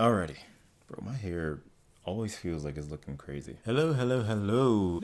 Alrighty. Bro, my hair always feels like it's looking crazy. Hello.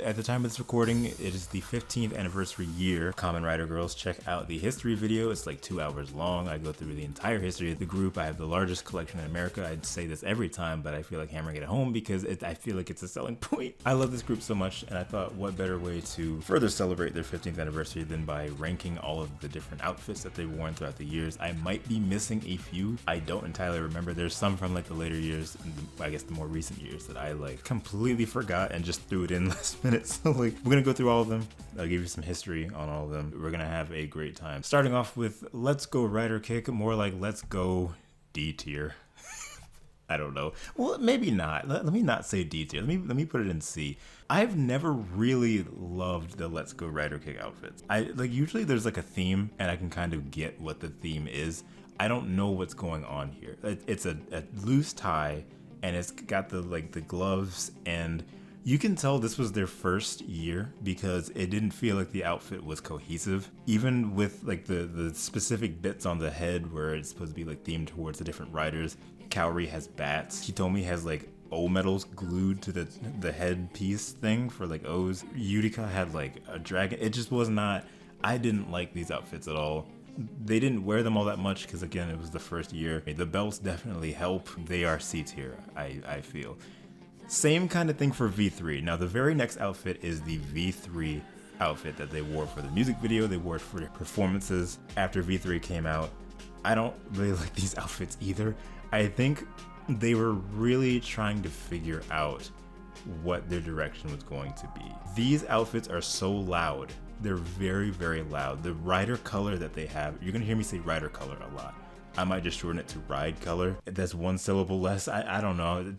At the time of this recording, it is the 15th anniversary year. Kamen Rider Girls, check out the history video. It's like 2 hours long. I go through the entire history of the group. I have the largest collection in America. I'd say this every time, but I feel like hammering it home because I feel like it's a selling point. I love this group so much, and I thought what better way to further celebrate their 15th anniversary than by ranking all of the different outfits that they've worn throughout the years. I might be missing a few. I don't entirely remember. There's some from like the later years, and I guess the more recent years that I like completely forgot and just threw it in last minute. So like we're gonna go through all of them. I'll give you some history on all of them. We're gonna have a great time. Starting off with Let's Go Rider Kick, more like Let's Go D tier. I don't know. Well, maybe not. Let me not say D tier. Let me put it in C. I've never really loved the Let's Go Rider Kick outfits. Usually there's like a theme and I can kind of get what the theme is. I don't know what's going on here. It's a loose tie and it's got the gloves, and you can tell this was their first year because it didn't feel like the outfit was cohesive. Even with like the specific bits on the head where it's supposed to be like themed towards the different riders. Kaori has bats. Hitomi has like O medals glued to the headpiece thing for like O's. Yurika had like a dragon. It just was not, I didn't like these outfits at all. They didn't wear them all that much because again, it was the first year. The belts definitely help. They are C tier, I feel. Same kind of thing for V3. Now the very next outfit is the V3 outfit that they wore for the music video. They wore it for their performances after V3 came out. I don't really like these outfits either. I think they were really trying to figure out what their direction was going to be. These outfits are so loud. They're very, very loud. The rider color that they have, you're gonna hear me say rider color a lot. I might just shorten it to ride color. That's one syllable less. I don't know.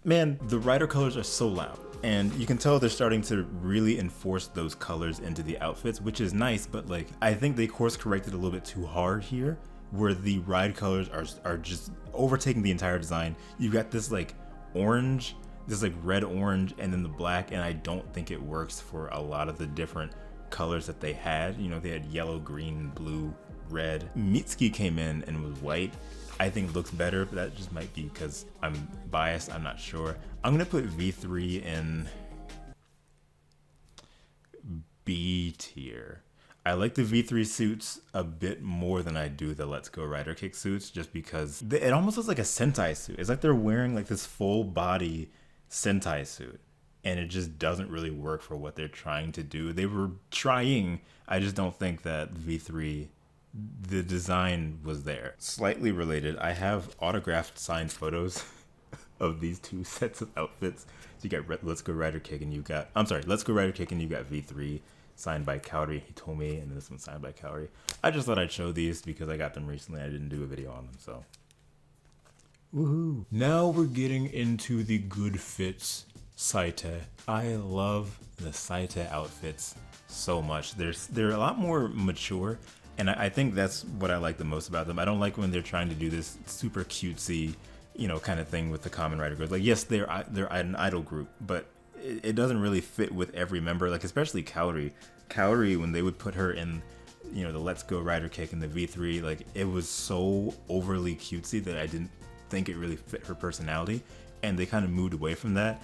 Man, the rider colors are so loud. And you can tell they're starting to really enforce those colors into the outfits, which is nice, but like, I think they course corrected a little bit too hard here, where the ride colors are just overtaking the entire design. You got this like orange, this like red orange, and then the black, and I don't think it works for a lot of the different colors that they had. You know, they had yellow, green, blue, red. Mitsuki came in and was white. I think it looks better, but that just might be because I'm biased. I'm not sure. I'm gonna put V3 in B tier. I like the V3 suits a bit more than I do the Let's Go Rider Kick suits, just because it almost looks like a Sentai suit. It's like they're wearing like this full body Sentai suit, and it just doesn't really work for what they're trying to do. They were trying, I just don't think that V3, the design was there. Slightly related, I have autographed signed photos of these two sets of outfits. So you got Let's Go Rider Kick and Let's Go Rider Kick and you got V3 signed by Kaori Hitomi, and this one signed by Kaori. I just thought I'd show these because I got them recently. I didn't do a video on them, so. Woohoo. Now we're getting into the good fits. Scite. I love the Scite outfits so much. They're a lot more mature, and I think that's what I like the most about them. I don't like when they're trying to do this super cutesy, kind of thing with the Kamen Rider Girls. Like, yes, they're an idol group, but it doesn't really fit with every member. Like, especially Kaori. Kaori, when they would put her in, the Let's Go Rider Kick and the V3, like, it was so overly cutesy that I didn't think it really fit her personality, and they kind of moved away from that.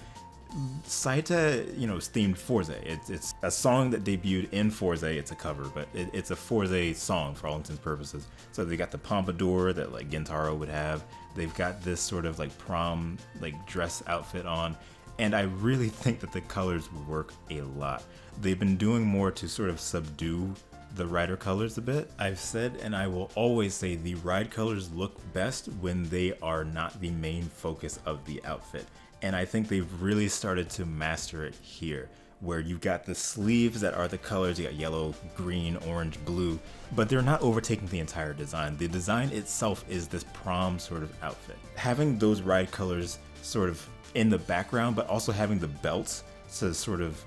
Scite, is themed Forza. It's a song that debuted in Forza. It's a cover, but it's a Forza song for all intents and purposes. So they got the pompadour that like Gentaro would have. They've got this sort of like prom like dress outfit on, and I really think that the colors work a lot. They've been doing more to sort of subdue the rider colors a bit. I've said, and I will always say, the ride colors look best when they are not the main focus of the outfit. And I think they've really started to master it here, where you've got the sleeves that are the colors. You got yellow, green, orange, blue, but they're not overtaking the entire design. The design itself is this prom sort of outfit. Having those ride colors sort of in the background, but also having the belts to sort of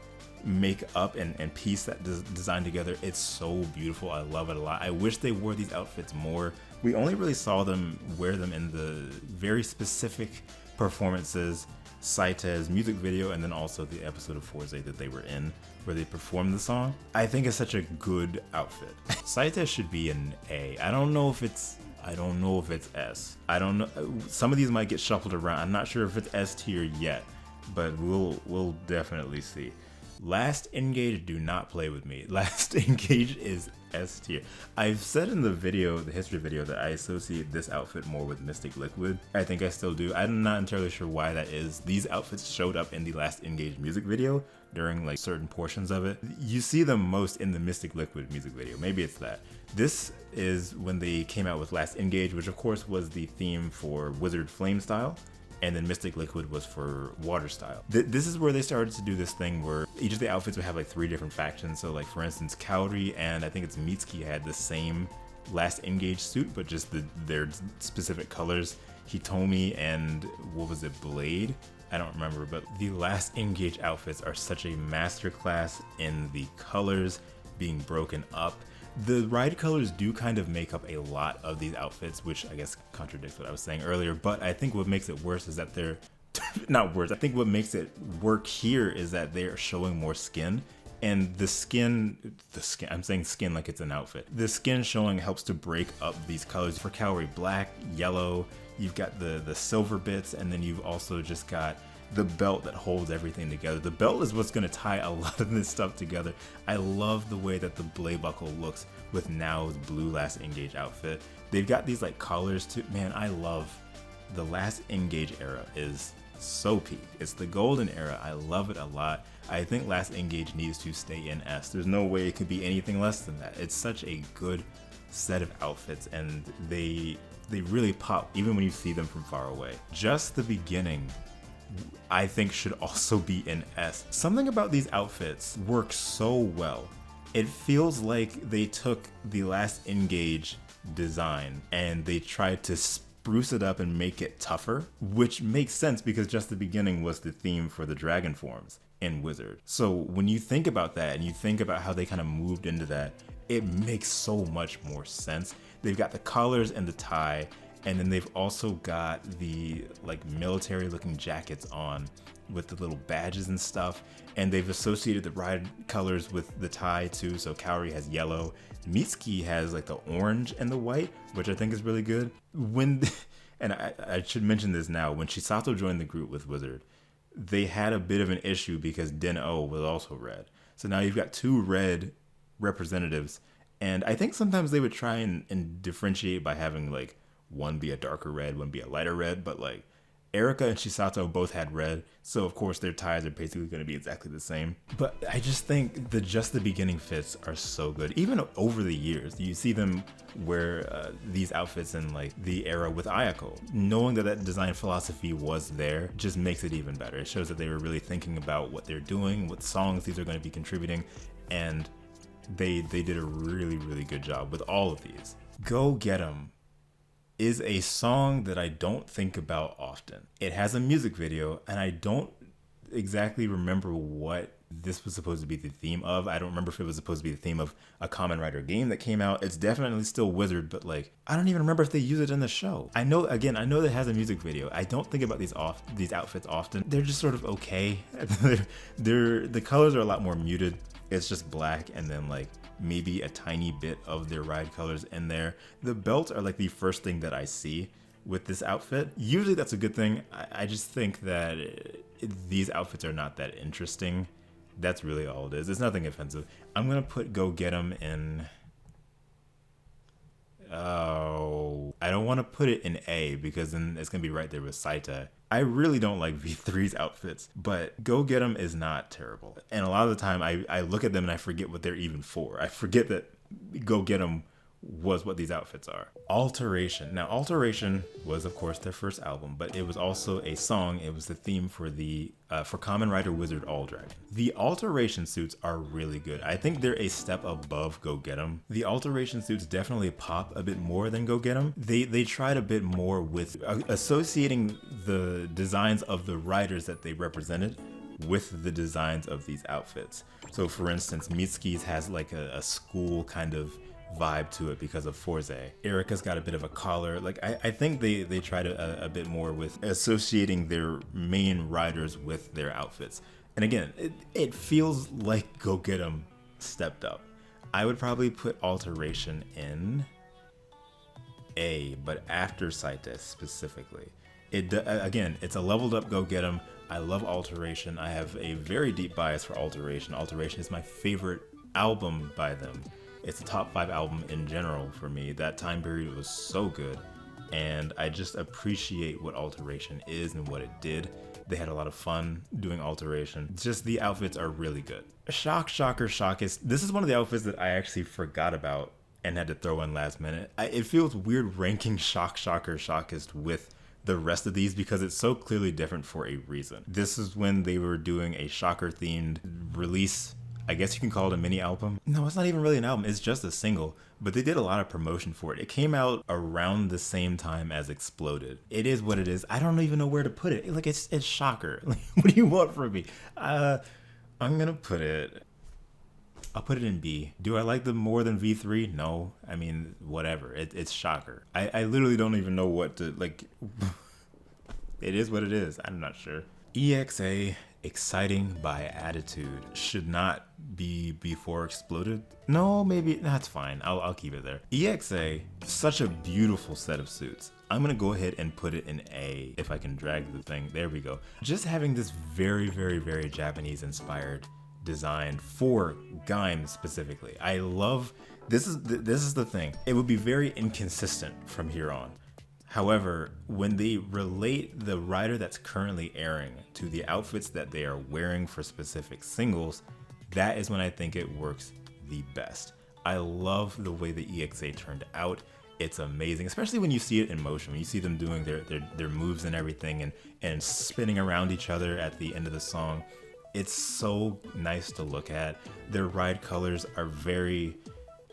make up and piece that design together, it's so beautiful. I love it a lot. I wish they wore these outfits more. We only really saw them wear them in the very specific performances, Scite's music video, and then also the episode of Forza that they were in, where they performed the song. I think it's such a good outfit. Scite should be an A. I don't know if it's I don't know if it's S. I don't know. Some of these might get shuffled around. I'm not sure if it's S tier yet, but we'll definitely see. Last Engage, do not play with me. Last Engage is S tier. I've said in the video, the history video, that I associate this outfit more with Mystic Liquid. I think I still do. I'm not entirely sure why that is. These outfits showed up in the Last Engage music video during like certain portions of it. You see them most in the Mystic Liquid music video. Maybe it's that. This is when they came out with Last Engage, which of course was the theme for Wizard Flame style. And then Mystic Liquid was for water style. This is where they started to do this thing where each of the outfits would have like 3 different factions. So like for instance, Kaori and I think it's Mitsuki had the same Last Engage suit, but just their specific colors. Hitomi and what was it, Blade? I don't remember, but the Last Engage outfits are such a masterclass in the colors being broken up. The ride colors do kind of make up a lot of these outfits, which I guess contradicts what I was saying earlier, but I think what makes it worse is that they're not worse. I think what makes it work here is that they're showing more skin, and the skin, I'm saying skin like it's an outfit. The skin showing helps to break up these colors. For Kaori, black, yellow, you've got the silver bits, and then you've also just got the belt that holds everything together. The belt is what's going to tie a lot of this stuff together. I love the way that the blade buckle looks with Nao's blue Last Engage outfit. They've got these like collars too. Man, I love the Last Engage era is so peak. It's the golden era. I love it a lot. I think Last Engage needs to stay in S. There's no way it could be anything less than that. It's such a good set of outfits, and they really pop even when you see them from far away. Just the beginning, I think, should also be in S. Something about these outfits works so well. It feels like they took the Last Engage design and they tried to spruce it up and make it tougher, which makes sense because Just the Beginning was the theme for the dragon forms in Wizard. So when you think about that and you think about how they kind of moved into that, it makes so much more sense. They've got the collars and the tie, and then they've also got the like military looking jackets on with the little badges and stuff. And they've associated the ride colors with the tie too. So Kaori has yellow. Mitsuki has like the orange and the white, which I think is really good. And I should mention this now, when Chisato joined the group with Wizard, they had a bit of an issue because Den-O was also red. So now you've got 2 red representatives. And I think sometimes they would try and differentiate by having like one be a darker red, one be a lighter red, but like Erika and Chisato both had red, so of course their ties are basically going to be exactly the same. But I just think Just the Beginning fits are so good. Even over the years, you see them wear these outfits in like the era with Ayako. Knowing that design philosophy was there just makes it even better. It shows that they were really thinking about what they're doing, what songs these are going to be contributing, and they did a really, really good job with all of these. Go Get 'Em is a song that I don't think about often. It has a music video, and I don't exactly remember what this was supposed to be the theme of. I don't remember if it was supposed to be the theme of a Kamen Rider game that came out. It's definitely still Wizard, but like, I don't even remember if they use it in the show. I know that it has a music video. I don't think about these outfits often. They're just sort of okay. The colors are a lot more muted. It's just black and then like maybe a tiny bit of their ride colors in there. The belts are like the first thing that I see with this outfit. Usually that's a good thing. I just think that these outfits are not that interesting. That's really all it is. It's nothing offensive. I'm gonna put Go Get 'Em in... Oh, I don't want to put it in A because then it's gonna be right there with Scite. I really don't like V3's outfits, but Go Get 'Em is not terrible. And a lot of the time I look at them and I forget what they're even for. I forget that Go Get 'Em was what these outfits are. Alteration. Now, Alteration was of course their first album, but it was also a song. It was the theme for for Kamen Rider Wizard All Dragon. The Alteration suits are really good. I think they're a step above Go Get 'Em. The Alteration suits definitely pop a bit more than Go Get 'Em. They tried a bit more with associating the designs of the riders that they represented with the designs of these outfits. So for instance, Mitsuki's has like a school kind of vibe to it because of Forze. Erika's got a bit of a collar. Like I think they tried a bit more with associating their main riders with their outfits. And again, it feels like Go Get 'Em stepped up. I would probably put Alteration in A, but after Scite specifically. Again, it's a leveled up go get 'em. I love Alteration. I have a very deep bias for Alteration. Alteration is my favorite album by them. It's a top 5 album in general for me. That time period was so good, and I just appreciate what Alteration is and what it did. They had a lot of fun doing Alteration. Just the outfits are really good. Shock, Shocker, Shockist. This is one of the outfits that I actually forgot about and had to throw in last minute. It feels weird ranking Shock, Shocker, Shockist with the rest of these because it's so clearly different for a reason. This is when they were doing a Shocker themed release. I guess you can call it a mini album. No, it's not even really an album. It's just a single, but they did a lot of promotion for it. It came out around the same time as Exploded. It is what it is. I don't even know where to put it. Like it's Shocker. Like, what do you want from me? I'm gonna put it. I'll put it in B. Do I like them more than V3? No. I mean, whatever. It's Shocker. I literally don't even know what to, like, it is what it is. I'm not sure. EXA, Exciting by Attitude, should not be before Exploded. No, maybe, that's fine. I'll keep it there. EXA, such a beautiful set of suits. I'm gonna go ahead and put it in A if I can drag the thing. There we go. Just having this very, very, very Japanese inspired design for Gaim specifically. I love this is the thing. It would be very inconsistent from here on. However, when they relate the rider that's currently airing to the outfits that they are wearing for specific singles, that is when I think it works the best. I love the way the EXA turned out. It's amazing, especially when you see it in motion. When you see them doing their moves and everything and spinning around each other at the end of the song. It's so nice to look at. Their ride colors are very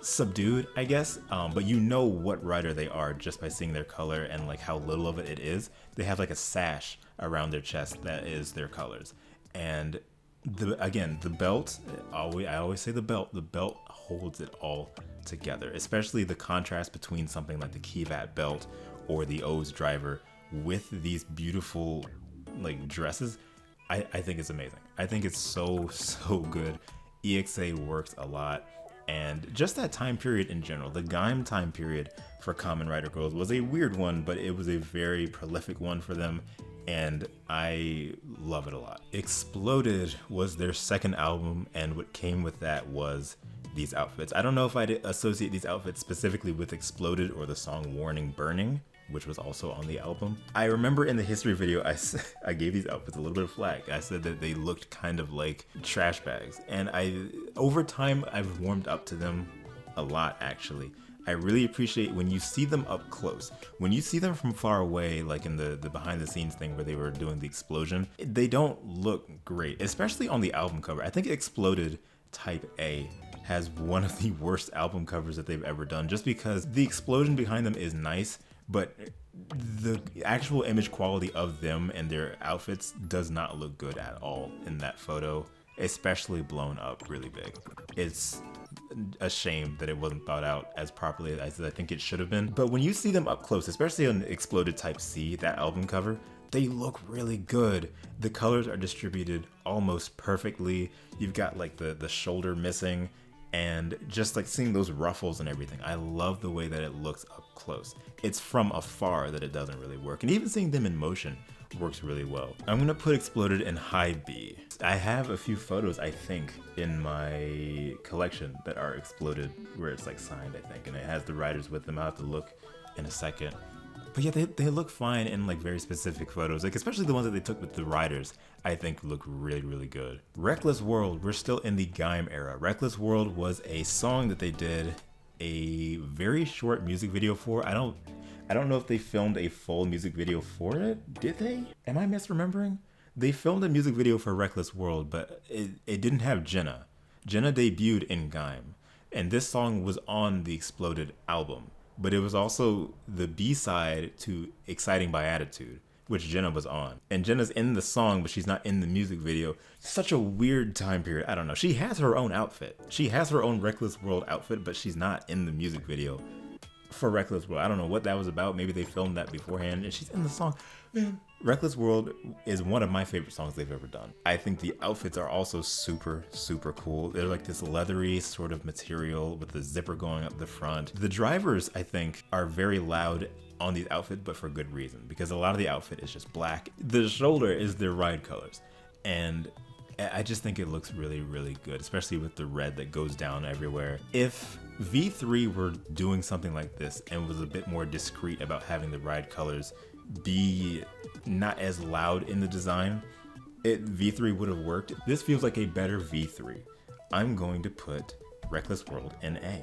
subdued, I guess, but you know what rider they are just by seeing their color and like how little of it is. They have like a sash around their chest that is their colors. And the belt, I always say the belt holds it all together, especially the contrast between something like the Kivat belt or the O's driver with these beautiful like dresses. I think it's amazing. I think it's so good. EXA works a lot, and just that time period in general, the Gaim time period for Kamen Rider Girls was a weird one, but it was a very prolific one for them, and I love it a lot. Exploded was their second album, and what came with that was these outfits. I don't know if I'd associate these outfits specifically with Exploded or the song Warning Burning, which was also on the album. I remember in the history video, I gave these outfits a little bit of flack. I said that they looked kind of like trash bags. And over time, I've warmed up to them a lot, actually. I really appreciate when you see them up close. When you see them from far away, like in the behind the scenes thing where they were doing the explosion, they don't look great, especially on the album cover. I think Exploded Type A has one of the worst album covers that they've ever done, just because the explosion behind them is nice, but the actual image quality of them and their outfits does not look good at all in that photo, especially blown up really big. It's a shame that it wasn't thought out as properly as I think it should have been. But when you see them up close, especially on Exploded Type C, that album cover, they look really good. The colors are distributed almost perfectly. You've got like the shoulder missing, and just like seeing those ruffles and everything. I love the way that it looks up close. It's from afar that it doesn't really work. And even seeing them in motion works really well. I'm gonna put Exploded in high B. I have a few photos, I think, in my collection that are Exploded where it's like signed, I think, and it has the riders with them. I'll have to look in a second. But yeah, they look fine in like very specific photos, like especially the ones that they took with the riders, I think look really, really good. Reckless World, we're still in the Gaim era. Reckless World was a song that they did a very short music video for. I don't know if they filmed a full music video for it. Did they? Am I misremembering? They filmed a music video for Reckless World, but it didn't have Jenna. Jenna debuted in Gaim, and this song was on the Exploded album. But it was also the B-side to Exciting by Attitude, which Jenna was on. And Jenna's in the song, but she's not in the music video. Such a weird time period. I don't know. She has her own outfit. She has her own Reckless World outfit, but she's not in the music video for Reckless World. I don't know what that was about. Maybe they filmed that beforehand and she's in the song. Man, Reckless World is one of my favorite songs they've ever done. I think the outfits are also super, super cool. They're like this leathery sort of material with the zipper going up the front. The drivers, I think, are very loud on these outfits, but for good reason, because a lot of the outfit is just black. The shoulder is their ride colors, and I just think it looks really, really good, especially with the red that goes down everywhere. If V3 were doing something like this and was a bit more discreet about having the ride colors be not as loud in the design, V3 would have worked. This feels like a better V3. I'm going to put Reckless World in A.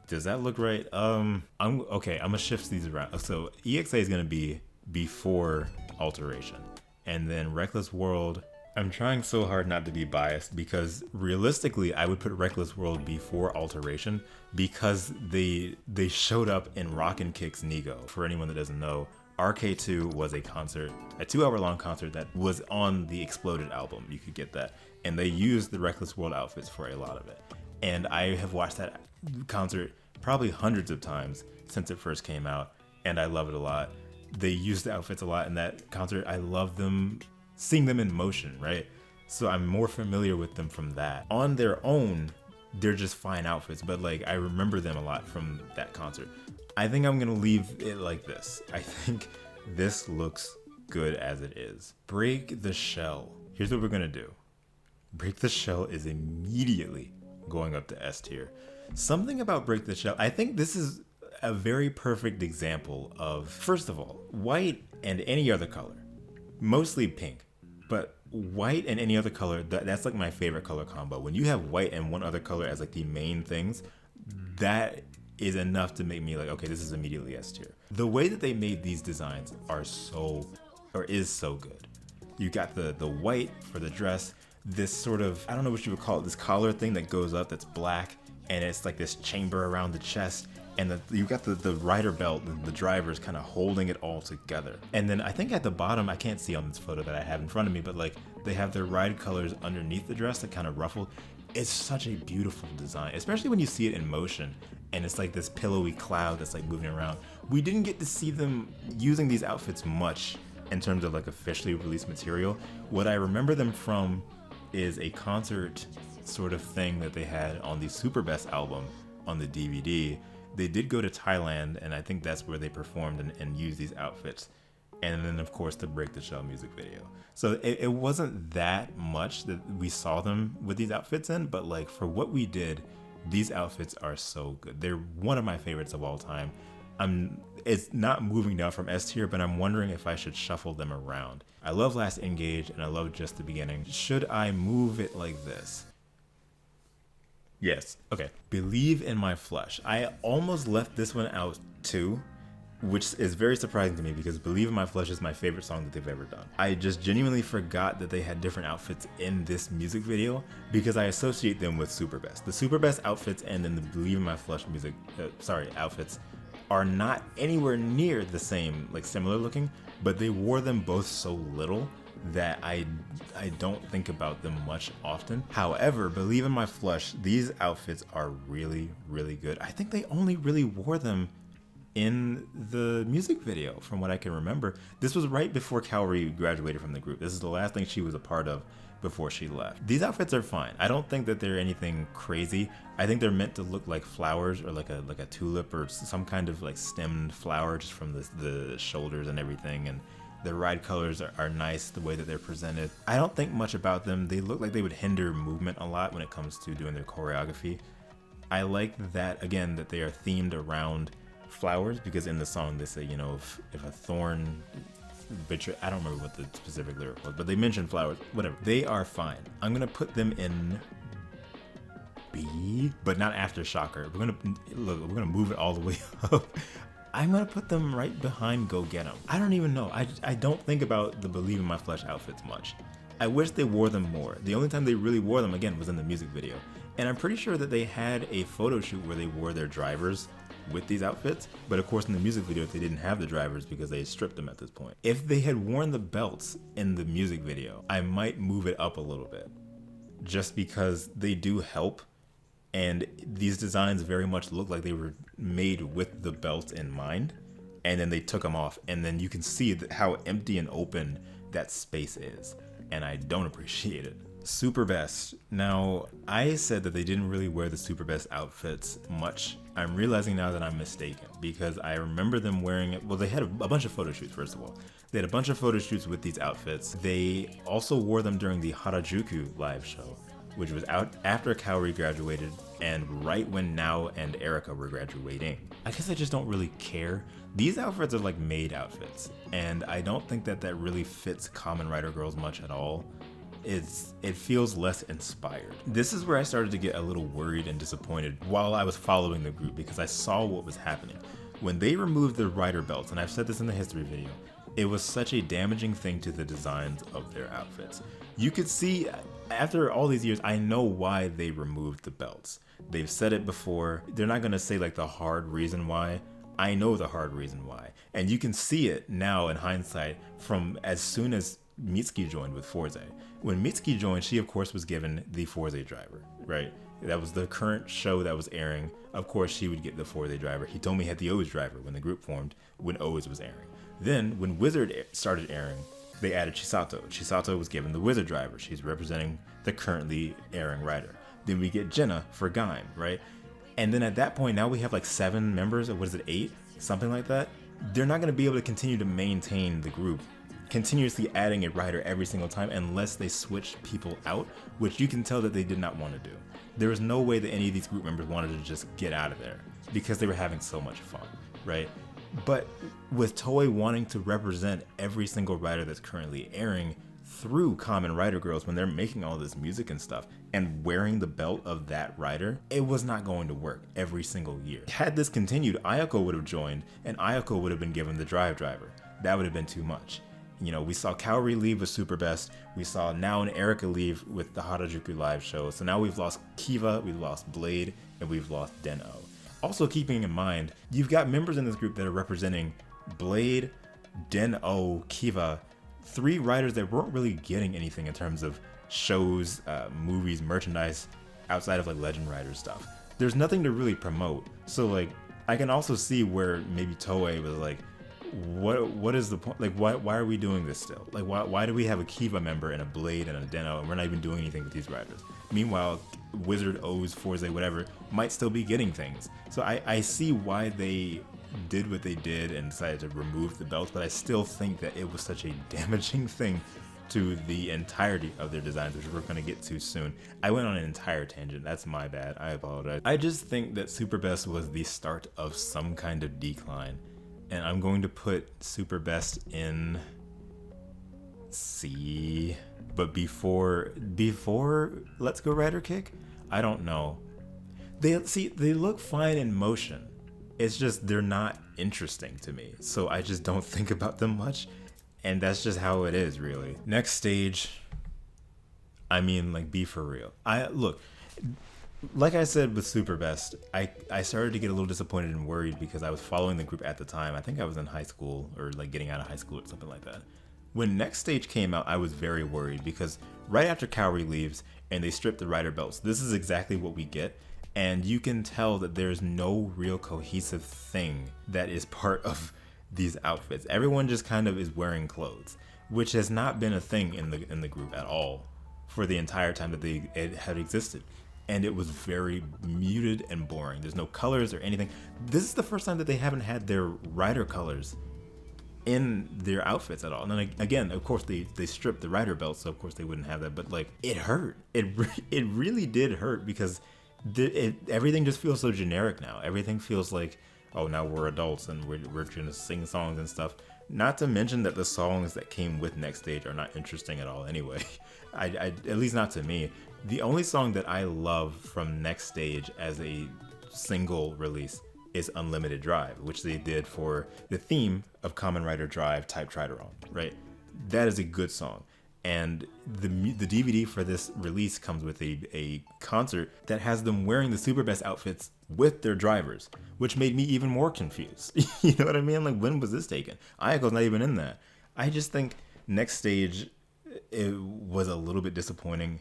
Does that look right? I'm gonna shift these around. So EXA is gonna be before Alteration, and then Reckless World, I'm trying so hard not to be biased, because realistically I would put Reckless World before Alteration, because they showed up in Rockin' Kicks Nego. For anyone that doesn't know, RK2 was a 2-hour long concert that was on the Exploded album. You could get that, and they used the Reckless World outfits for a lot of it. And I have watched that concert probably hundreds of times since it first came out, and I love it a lot. They used the outfits a lot in that concert. I love them, seeing them in motion, right? So I'm more familiar with them from that. On their own, they're just fine outfits, but like I remember them a lot from that concert. I think I'm gonna leave it like this. I think this looks good as it is. Break the Shell. Here's what we're gonna do. Break the Shell is immediately going up to S tier. Something about Break the Shell, I think this is a very perfect example of, first of all, white and any other color, mostly pink, but white and any other color, that's like my favorite color combo. When you have white and one other color as like the main things, that is enough to make me like, okay, this is immediately S tier. The way that they made these designs is so good. You got the white for the dress, this sort of, I don't know what you would call it, this collar thing that goes up that's black, and it's like this chamber around the chest, and you got the rider belt, and the driver's kind of holding it all together. And then I think at the bottom, I can't see on this photo that I have in front of me, but like they have their ride colors underneath the dress that kind of ruffle. It's such a beautiful design, especially when you see it in motion, and it's like this pillowy cloud that's like moving around. We didn't get to see them using these outfits much in terms of like officially released material. What I remember them from is a concert sort of thing that they had on the Super Best album on the DVD. They did go to Thailand, and I think that's where they performed and used these outfits. And then of course the Break the Shell music video. So it wasn't that much that we saw them with these outfits in, but like for what we did, these outfits are so good. They're one of my favorites of all time. It's not moving down from S tier, but I'm wondering if I should shuffle them around. I love Last Engage and I love Just the Beginning. Should I move it like this? Yes, okay. Believe in My Flesh. I almost left this one out too, which is very surprising to me because Believe in My Flesh is my favorite song that they've ever done. I just genuinely forgot that they had different outfits in this music video because I associate them with Super Best. The Super Best outfits and then the Believe in My Flesh outfits are not anywhere near the same, like similar looking, but they wore them both so little that I don't think about them much often. However, Believe in My Flesh, these outfits are really, really good. I think they only really wore them in the music video from what I can remember. This was right before Kaori graduated from the group. This is the last thing she was a part of before she left. These outfits are fine. I don't think that they're anything crazy. I think they're meant to look like flowers or like a tulip or some kind of like stemmed flower just from the shoulders and everything. And the ride colors are nice the way that they're presented. I don't think much about them. They look like they would hinder movement a lot when it comes to doing their choreography. I like that, again, that they are themed around flowers, because in the song they say, you know, if a thorn betray, I don't remember what the specific lyric was, but they mentioned flowers, whatever. They are fine. I'm gonna put them in B, but not after Shocker. We're gonna move it all the way up. I'm gonna put them right behind Go Get 'Em. I don't even know. I don't think about the Believe in My Flesh outfits much. I wish they wore them more. The only time they really wore them, again, was in the music video. And I'm pretty sure that they had a photo shoot where they wore their drivers with these outfits, but of course in the music video they didn't have the drivers because they stripped them at this point. If they had worn the belts in the music video, I might move it up a little bit, just because they do help, and these designs very much look like they were made with the belt in mind. and then they took them off, and then you can see how empty and open that space is, and I don't appreciate it. Super Best. Now, I said that they didn't really wear the Super Best outfits much. I'm realizing now that I'm mistaken, because I remember them wearing it. Well, they had a bunch of photo shoots, first of all. They had a bunch of photo shoots with these outfits. They also wore them during the Harajuku live show, which was out after Kaori graduated and right when Nao and Erika were graduating. I guess I just don't really care. These outfits are like maid outfits, and I don't think that really fits Kamen Rider Girls much at all. It feels less inspired. This is where I started to get a little worried and disappointed while I was following the group, because I saw what was happening. When they removed the rider belts, and I've said this in the history video, it was such a damaging thing to the designs of their outfits. You could see, after all these years, I know why they removed the belts. They've said it before. They're not gonna say like the hard reason why. I know the hard reason why. And you can see it now in hindsight from as soon as Mitsuki joined with Forze. When Mitsuki joined, she of course was given the Forze driver, right? That was the current show that was airing. Of course, she would get the Forze driver. He told me he had the O's driver when the group formed, when O's was airing. Then, when Wizard started airing, they added Chisato. Chisato was given the Wizard driver. She's representing the currently airing rider. Then we get Jenna for Gaim, right? And then at that point, now we have like 7 members, or what is it, 8? Something like that. They're not going to be able to continue to maintain the group, continuously adding a rider every single time unless they switch people out, which you can tell that they did not want to do. There was no way that any of these group members wanted to just get out of there because they were having so much fun, right? But with Toei wanting to represent every single rider that's currently airing through Kamen Rider Girls when they're making all this music and stuff and wearing the belt of that rider, it was not going to work every single year. Had this continued, Ayako would have joined and Ayako would have been given the driver. That would have been too much. You know, we saw Kaori leave with Super Best. We saw Nao and Erika leave with the Harajuku live show. So now we've lost Kiva, we've lost Blade, and we've lost Den-O. Also keeping in mind, you've got members in this group that are representing Blade, Den-O, Kiva, 3 riders that weren't really getting anything in terms of shows, movies, merchandise, outside of like Legend Rider stuff. There's nothing to really promote. So like, I can also see where maybe Toei was like, what is the point? Like, why are we doing this still? Like, why do we have a Kiva member and a Blade and a Den-O and we're not even doing anything with these riders? Meanwhile, Wizard, O's, Forze, whatever, might still be getting things. So I see why they did what they did and decided to remove the belts, but I still think that it was such a damaging thing to the entirety of their designs, which we're going to get to soon. I went on an entire tangent. That's my bad. I apologize. I just think that Super Best was the start of some kind of decline. And I'm going to put Super Best in C. But before Let's Go Rider Kick, I don't know. They look fine in motion. It's just they're not interesting to me. So I just don't think about them much. And that's just how it is, really. Next stage, I mean, like, be for real. Like I said with Super Best, I started to get a little disappointed and worried because I was following the group at the time. I think I was in high school or like getting out of high school or something like that. When Next Stage came out, I was very worried because right after Kaori leaves and they strip the rider belts, this is exactly what we get. And you can tell that there's no real cohesive thing that is part of these outfits. Everyone just kind of is wearing clothes, which has not been a thing in the group at all for the entire time that it had existed. And it was very muted and boring. There's no colors or anything. This is the first time that they haven't had their rider colors in their outfits at all. And then again, of course, they stripped the rider belts, so of course they wouldn't have that. But like, it hurt. It really did hurt because everything just feels so generic now. Everything feels like, oh, now we're adults and we're gonna sing songs and stuff. Not to mention that the songs that came with Next Stage are not interesting at all anyway. I at least not to me. The only song that I love from Next Stage as a single release is Unlimited Drive, which they did for the theme of Kamen Rider Drive Type Trideron, right? That is a good song. And the DVD for this release comes with a concert that has them wearing the Super Best outfits with their drivers, which made me even more confused. You know what I mean? Like, when was this taken? Ayako's not even in that. I just think Next Stage, it was a little bit disappointing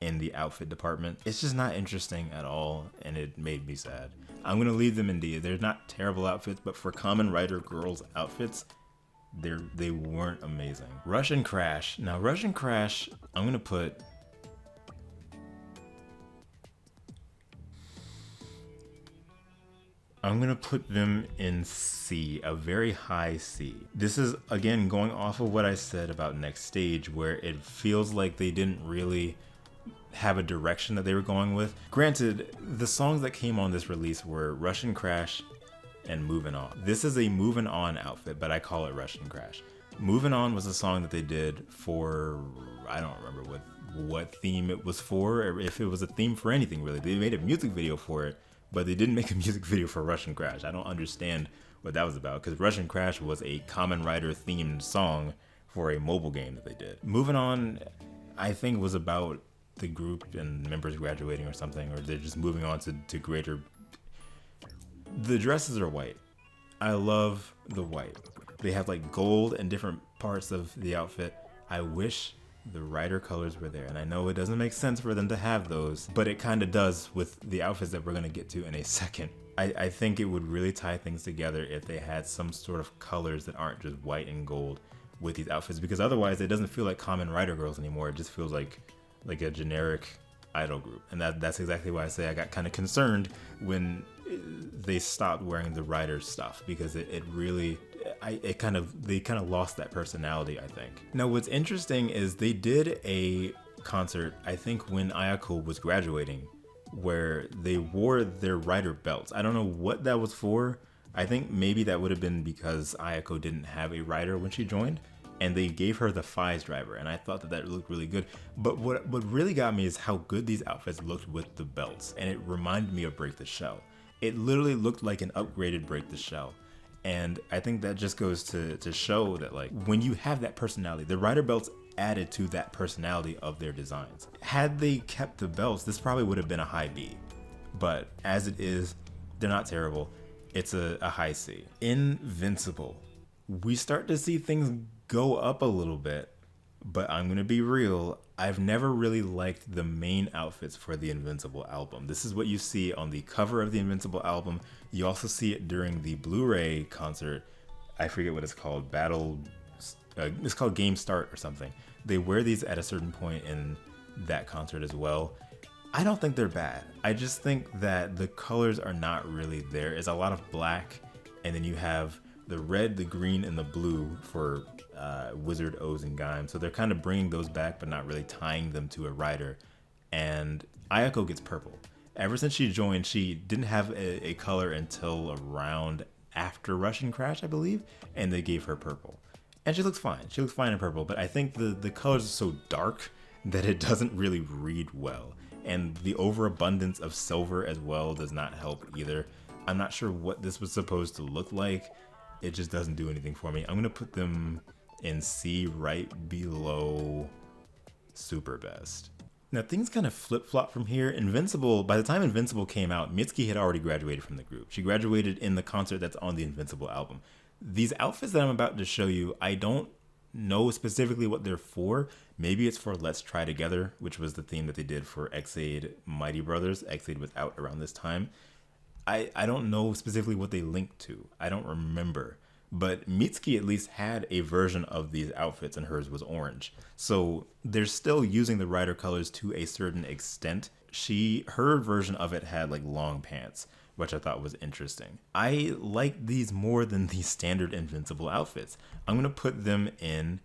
in the outfit department. It's just not interesting at all, and it made me sad. I'm gonna leave them in D. They're not terrible outfits, but for Kamen Rider Girls outfits, they weren't amazing. Rush and Crash. Now Rush and Crash, I'm gonna put them in C, a very high C. This is, again, going off of what I said about Next Stage, where it feels like they didn't really have a direction that they were going with. Granted, the songs that came on this release were Rush and Crash and Moving On. This is a Moving On outfit, but I call it Rush and Crash. Moving On was a song that they did for, I don't remember what theme it was for, or if it was a theme for anything really. They made a music video for it, but they didn't make a music video for Rush and Crash. I don't understand what that was about, because Rush and Crash was a Kamen Rider themed song for a mobile game that they did. Moving On, I think, was about the group and members graduating or something, or they're just moving on to greater. The dresses are white. I love the white. They have like gold and different parts of the outfit. I wish the rider colors were there, and I know it doesn't make sense for them to have those, but it kind of does with the outfits that we're going to get to in a second. I think it would really tie things together if they had some sort of colors that aren't just white and gold with these outfits, because otherwise it doesn't feel like Kamen Rider Girls anymore. It just feels like a generic idol group, and that's exactly why I say I got kind of concerned when they stopped wearing the rider stuff, because they kind of lost that personality, I think. Now what's interesting is they did a concert, I think when Ayako was graduating, where they wore their rider belts. I don't know what that was for. I think maybe that would have been because Ayako didn't have a rider when she joined, and they gave her the Fies driver, and I thought that looked really good. But what really got me is how good these outfits looked with the belts, and it reminded me of Break the Shell. It literally looked like an upgraded Break the Shell. And I think that just goes to show that, like, when you have that personality, the rider belts added to that personality of their designs. Had they kept the belts, this probably would have been a high B. But as it is, they're not terrible. It's a high C. Invincible. We start to see things go up a little bit, but I'm gonna be real. I've never really liked the main outfits for the Invincible album. This is what you see on the cover of the Invincible album. You also see it during the Blu-ray concert. I forget what it's called. It's called Game Start or something. They wear these at a certain point in that concert as well. I don't think they're bad. I just think that the colors are not really there. It's a lot of black, and then you have the red, the green, and the blue for Wizard, O's, and Gaim. So they're kind of bringing those back, but not really tying them to a rider. And Ayako gets purple. Ever since she joined, she didn't have a color until around after Rush and Crash, I believe, and they gave her purple. And she looks fine. She looks fine in purple, but I think the colors are so dark that it doesn't really read well. And the overabundance of silver as well does not help either. I'm not sure what this was supposed to look like. It just doesn't do anything for me. I'm gonna put them in C, right below Super Best. Now things kind of flip-flop from here. Invincible, by the time Invincible came out, Mitsuki had already graduated from the group. She graduated in the concert that's on the Invincible album. These outfits that I'm about to show you, I don't know specifically what they're for. Maybe it's for Let's Try Together, which was the theme that they did for X-Aid Mighty Brothers. X-Aid was out around this time. I don't know specifically what they linked to. I don't remember. But Mitsuki at least had a version of these outfits, and hers was orange. So they're still using the rider colors to a certain extent. Her version of it had like long pants, which I thought was interesting. I like these more than the standard Invincible outfits. I'm gonna put them in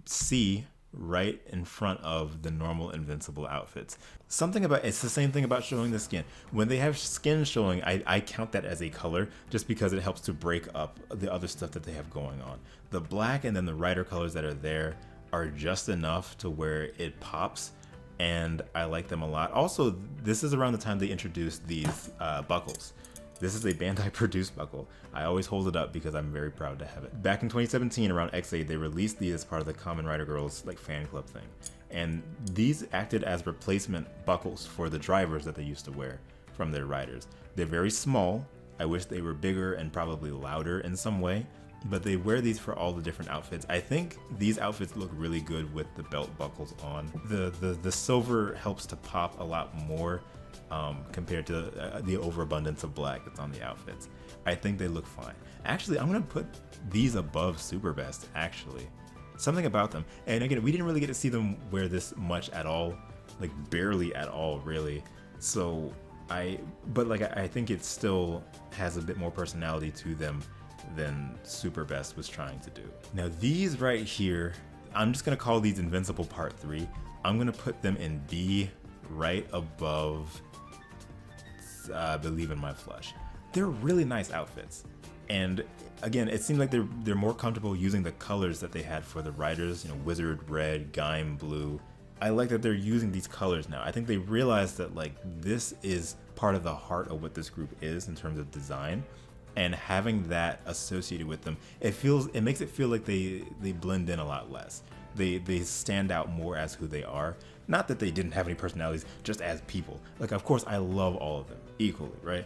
C, right in front of the normal Invincible outfits. It's the same thing about showing the skin. When they have skin showing, I count that as a color just because it helps to break up the other stuff that they have going on. The black and then the rider colors that are there are just enough to where it pops, and I like them a lot. Also, this is around the time they introduced these buckles. This is a Bandai produced buckle. I always hold it up because I'm very proud to have it. Back in 2017 around X8, they released these as part of the Kamen Rider Girls like fan club thing. And these acted as replacement buckles for the drivers that they used to wear from their riders. They're very small. I wish they were bigger and probably louder in some way, but they wear these for all the different outfits. I think these outfits look really good with the belt buckles on. The silver helps to pop a lot more compared to the overabundance of black that's on the outfits. I think they look fine. Actually, I'm gonna put these above Super Best, actually. Something about them. And again, we didn't really get to see them wear this much at all, like barely at all, really. So I think it still has a bit more personality to them than Super Best was trying to do. Now these right here, I'm just gonna call these Invincible Part 3. I'm gonna put them in B, right above Believe in My Flesh. They're really nice outfits. And again, it seems like they're more comfortable using the colors that they had for the riders, you know, Wizard red, Gaim blue. I like that they're using these colors now. I think they realize that like this is part of the heart of what this group is in terms of design, and having that associated with them, it makes it feel like they blend in a lot less. They stand out more as who they are. Not that they didn't have any personalities, just as people. Like, of course, I love all of them equally, right?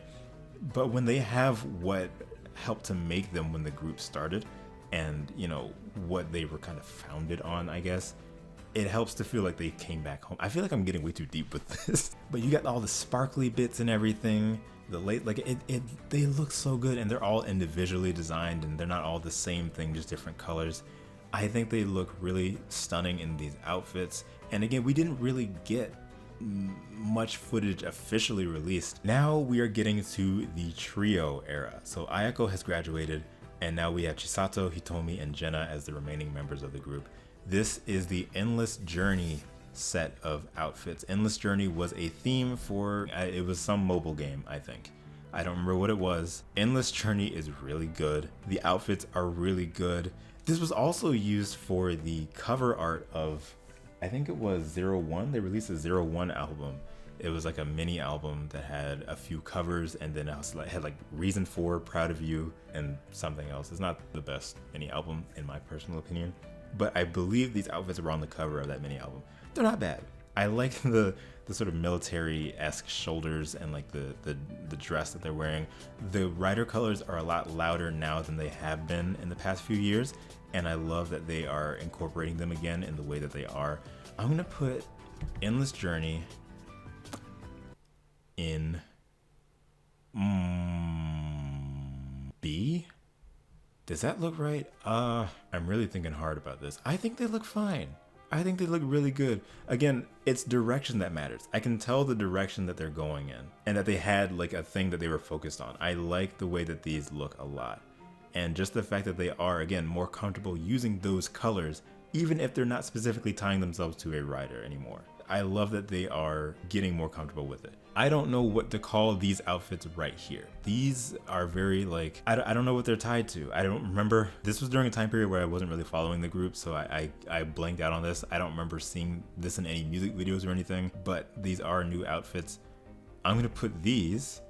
But when they have what helped to make them when the group started, and you know what they were kind of founded on, I guess, it helps to feel like they came back home. I feel like I'm getting way too deep with this, but you got all the sparkly bits and everything. They look so good, and they're all individually designed, and they're not all the same thing, just different colors. I think they look really stunning in these outfits. And again, we didn't really get much footage officially released. Now we are getting to the trio era. So Ayako has graduated, and now we have Chisato, Hitomi, and Jenna as the remaining members of the group. This is the Endless Journey set of outfits. Endless Journey was a theme for, it was some mobile game, I think. I don't remember what it was. Endless Journey is really good. The outfits are really good. This was also used for the cover art of, I think it was 01. They released a 01 album. It was like a mini album that had a few covers, and then it had like Reason For, Proud of You, and something else. It's not the best mini album in my personal opinion, but I believe these outfits were on the cover of that mini album. They're not bad. I like the sort of military-esque shoulders and like the dress that they're wearing. The rider colors are a lot louder now than they have been in the past few years, and I love that they are incorporating them again in the way that they are. I'm gonna put Endless Journey in B? Does that look right? I'm really thinking hard about this. I think they look fine. I think they look really good. Again, it's direction that matters. I can tell the direction that they're going in, and that they had like a thing that they were focused on. I like the way that these look a lot. And just the fact that they are, again, more comfortable using those colors, even if they're not specifically tying themselves to a rider anymore. I love that they are getting more comfortable with it. I don't know what to call these outfits right here. These are very like, I don't know what they're tied to. I don't remember. This was during a time period where I wasn't really following the group, so I blanked out on this. I don't remember seeing this in any music videos or anything, but these are new outfits. I'm gonna put these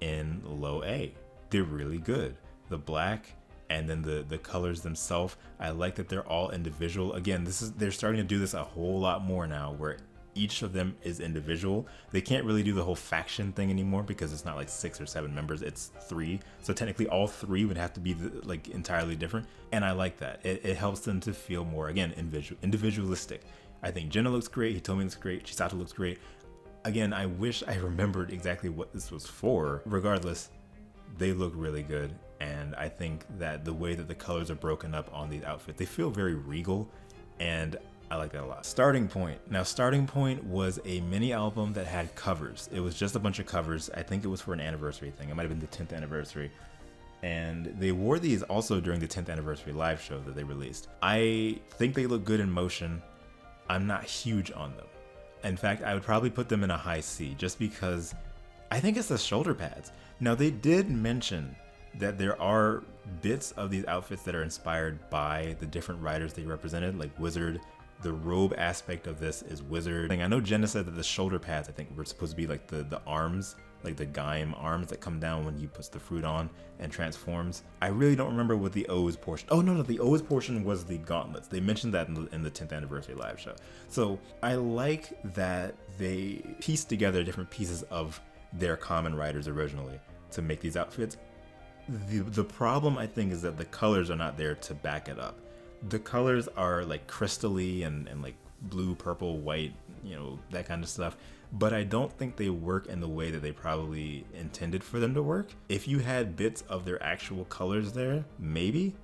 in low A. They're really good. The black and then the colors themselves, I like that they're all individual. Again, they're starting to do this a whole lot more now, where each of them is individual. They can't really do the whole faction thing anymore because it's not like 6 or 7 members, it's 3. So technically all 3 would have to be like entirely different. And I like that. It helps them to feel more, again, individualistic. I think Jenna looks great, Hitomi looks great, Chisato looks great. Again, I wish I remembered exactly what this was for. Regardless, they look really good. And I think that the way that the colors are broken up on these outfits, they feel very regal, and I like that a lot. Starting Point. Now, Starting Point was a mini album that had covers. It was just a bunch of covers. I think it was for an anniversary thing. It might have been the 10th anniversary. And they wore these also during the 10th anniversary live show that they released. I think they look good in motion. I'm not huge on them. In fact, I would probably put them in a high C just because I think it's the shoulder pads. Now, they did mention that there are bits of these outfits that are inspired by the different riders they represented, like Wizard. The robe aspect of this is Wizard. I know Jenna said that the shoulder pads, I think, were supposed to be like the arms, like the Gaim arms that come down when he puts the fruit on and transforms. I really don't remember what the O's portion. Oh no, the O's portion was the gauntlets. They mentioned that in the 10th anniversary live show. So I like that they pieced together different pieces of their Kamen Riders originally to make these outfits. The problem I think is that the colors are not there to back it up. The colors are like crystally and like blue, purple, white, you know, that kind of stuff. But I don't think they work in the way that they probably intended for them to work. If you had bits of their actual colors there, maybe.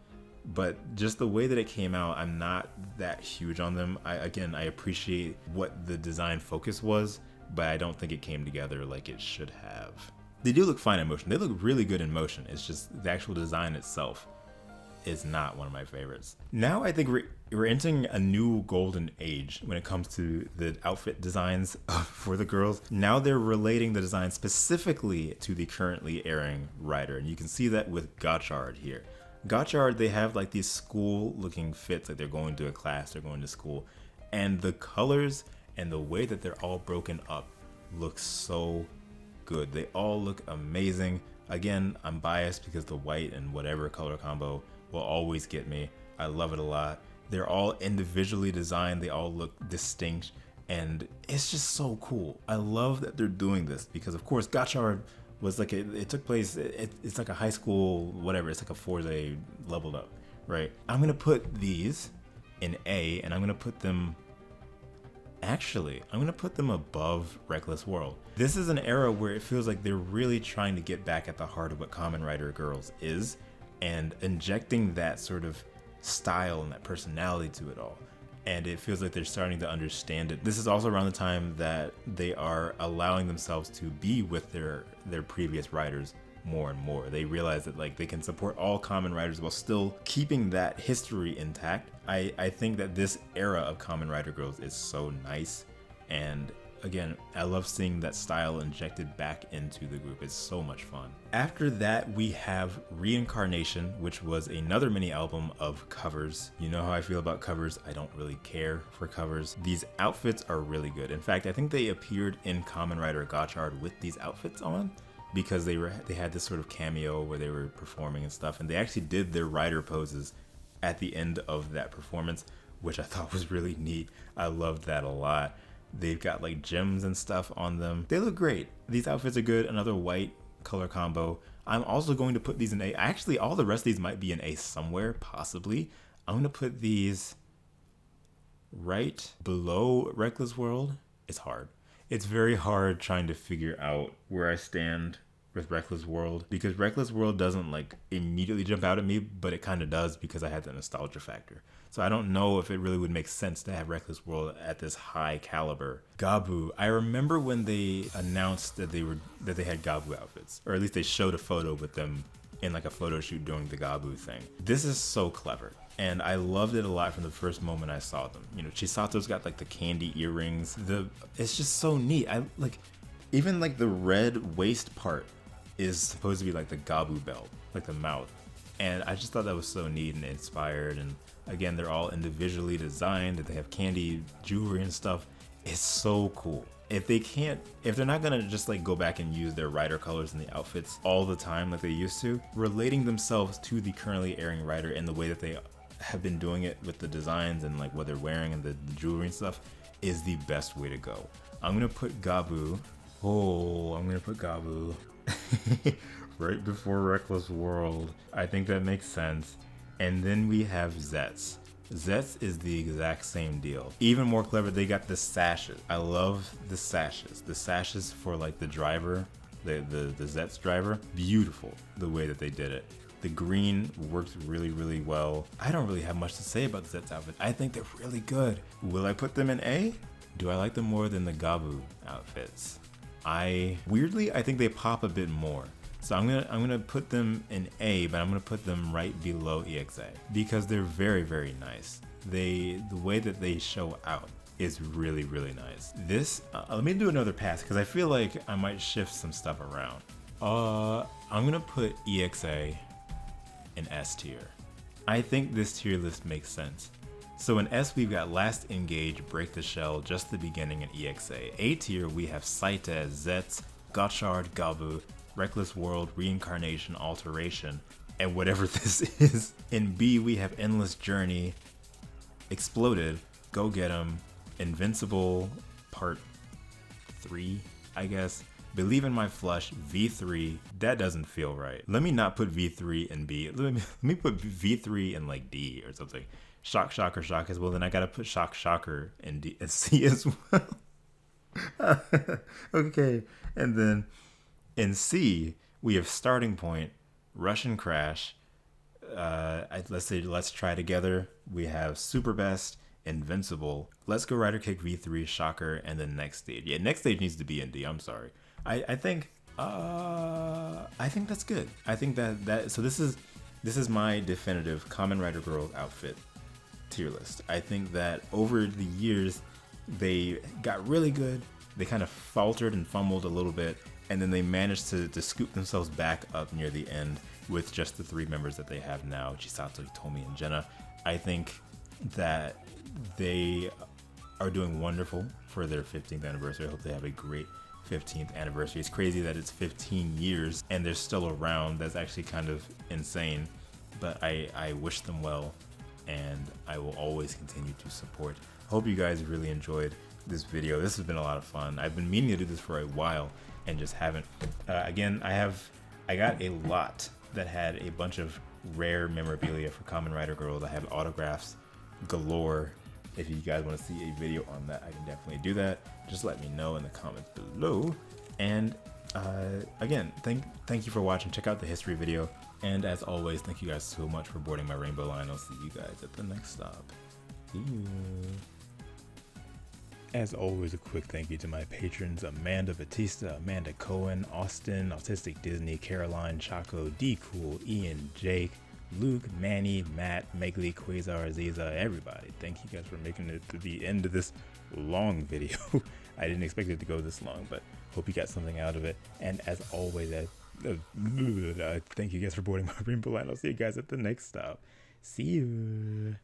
But just the way that it came out, I'm not that huge on them. I appreciate what the design focus was, but I don't think it came together like it should have. They do look fine in motion. They look really good in motion. It's just the actual design itself is not one of my favorites. Now I think we're entering a new golden age when it comes to the outfit designs for the girls. Now they're relating the design specifically to the currently airing rider, and you can see that with Gotchard here. Gotchard, they have like these school looking fits, like they're going to a class, they're going to school, and the colors and the way that they're all broken up look so good. They all look amazing. Again, I'm biased because the white and whatever color combo will always get me. I love it a lot. They're all individually designed. They all look distinct, and it's just so cool. I love that they're doing this because, of course, Gotchard was like it took place. It's like a high school, whatever. It's like a Forza leveled up, right? I'm gonna put these in A, and I'm gonna put them. Actually, I'm gonna put them above Reckless World. This is an era where it feels like they're really trying to get back at the heart of what Kamen Rider Girls is, and injecting that sort of style and that personality to it all. And it feels like they're starting to understand it. This is also around the time that they are allowing themselves to be with their previous riders more and more. They realize that like they can support all Kamen Riders while still keeping that history intact. I think that this era of Kamen Rider Girls is so nice, and again, I love seeing that style injected back into the group. It's so much fun. After that, we have Reincarnation, which was another mini album of covers. You know how I feel about covers. I don't really care for covers. These outfits are really good. In fact, I think they appeared in Kamen Rider Gotchard with these outfits on, because they had this sort of cameo where they were performing and stuff, and they actually did their rider poses at the end of that performance, which I thought was really neat. I loved that a lot. They've got like gems and stuff on them. They look great. These outfits are good. Another white color combo. I'm also going to put these in A. Actually, all the rest of these might be in A somewhere, possibly. I'm going to put these right below Reckless World. It's hard. It's very hard trying to figure out where I stand with Reckless World, because Reckless World doesn't like immediately jump out at me, but it kind of does because I had the nostalgia factor. So I don't know if it really would make sense to have Reckless World at this high caliber. Gabu, I remember when they announced that they had Gabu outfits, or at least they showed a photo with them in like a photo shoot during the Gabu thing. This is so clever, and I loved it a lot from the first moment I saw them. You know, Chisato's got like the candy earrings. It's just so neat. I like, even like the red waist part is supposed to be like the Gabu belt, like the mouth. And I just thought that was so neat and inspired. And again, they're all individually designed. They have candy jewelry and stuff. It's so cool. If they're not gonna just like go back and use their rider colors in the outfits all the time like they used to, relating themselves to the currently airing rider in the way that they have been doing it with the designs and like what they're wearing and the jewelry and stuff is the best way to go. I'm gonna put Gabu. Right before Reckless World. I think that makes sense. And then we have Zets. Zets is the exact same deal. Even more clever, they got the sashes. I love the sashes. The sashes for like the driver, the Zets driver. Beautiful the way that they did it. The green works really, really well. I don't really have much to say about the Zets outfit. I think they're really good. Will I put them in A? Do I like them more than the Gabu outfits? Weirdly, I think they pop a bit more. So I'm gonna put them in A, but I'm gonna put them right below EXA because they're very, very nice. The way that they show out is really, really nice. This, let me do another pass because I feel like I might shift some stuff around. I'm gonna put EXA in S tier. I think this tier list makes sense. So in S, we've got Last Engage, Break the Shell, Just the Beginning, and EXA. A tier, we have Scite, Zets, Gotchard, Gabu, Reckless World, Reincarnation, Alteration, and whatever this is. In B, we have Endless Journey, Exploded, Go Get 'Em, Invincible, Part 3, I guess, Believe in My Flush, V3, that doesn't feel right. Let me not put V3 in B. Let me put V3 in like D or something. Shock, Shocker, Shock as well. Then I gotta put Shock, Shocker in D and C as well. Okay, and then in C, we have Starting Point, Russian Crash, let's say Let's Try Together. We have Super Best, Invincible, Let's Go Rider Kick V3, Shocker, and then Next Stage. Yeah, Next Stage needs to be in D. I'm sorry. I think that's good. I think that so this is my definitive Kamen Rider Girls outfit tier list. I think that over the years they got really good. They kind of faltered and fumbled a little bit, and then they managed to scoop themselves back up near the end with just the 3 members that they have now, Chisatsu, Tomi, and Jenna. I think that they are doing wonderful for their 15th anniversary. I hope they have a great 15th anniversary. It's crazy that it's 15 years and they're still around. That's actually kind of insane, but I wish them well, and I will always continue to support. I hope you guys really enjoyed this video. This has been a lot of fun. I've been meaning to do this for a while and just haven't. Again, I got a lot that had a bunch of rare memorabilia for Kamen Rider Girls. I have autographs galore. If you guys want to see a video on that, I can definitely do that. Just let me know in the comments below. And again, thank you for watching. Check out the history video. And as always, thank you guys so much for boarding my rainbow line. I'll see you guys at the next stop. See you. As always, a quick thank you to my patrons: Amanda Batista, Amanda Cohen, Austin, Autistic Disney, Caroline, Chaco, D Cool, Ian, Jake, Luke, Manny, Matt, Megley, Quasar, Aziza, everybody. Thank you guys for making it to the end of this long video. I didn't expect it to go this long, but hope you got something out of it. And as always, thank you guys for boarding my rainbow line. I'll see you guys at the next stop. See you.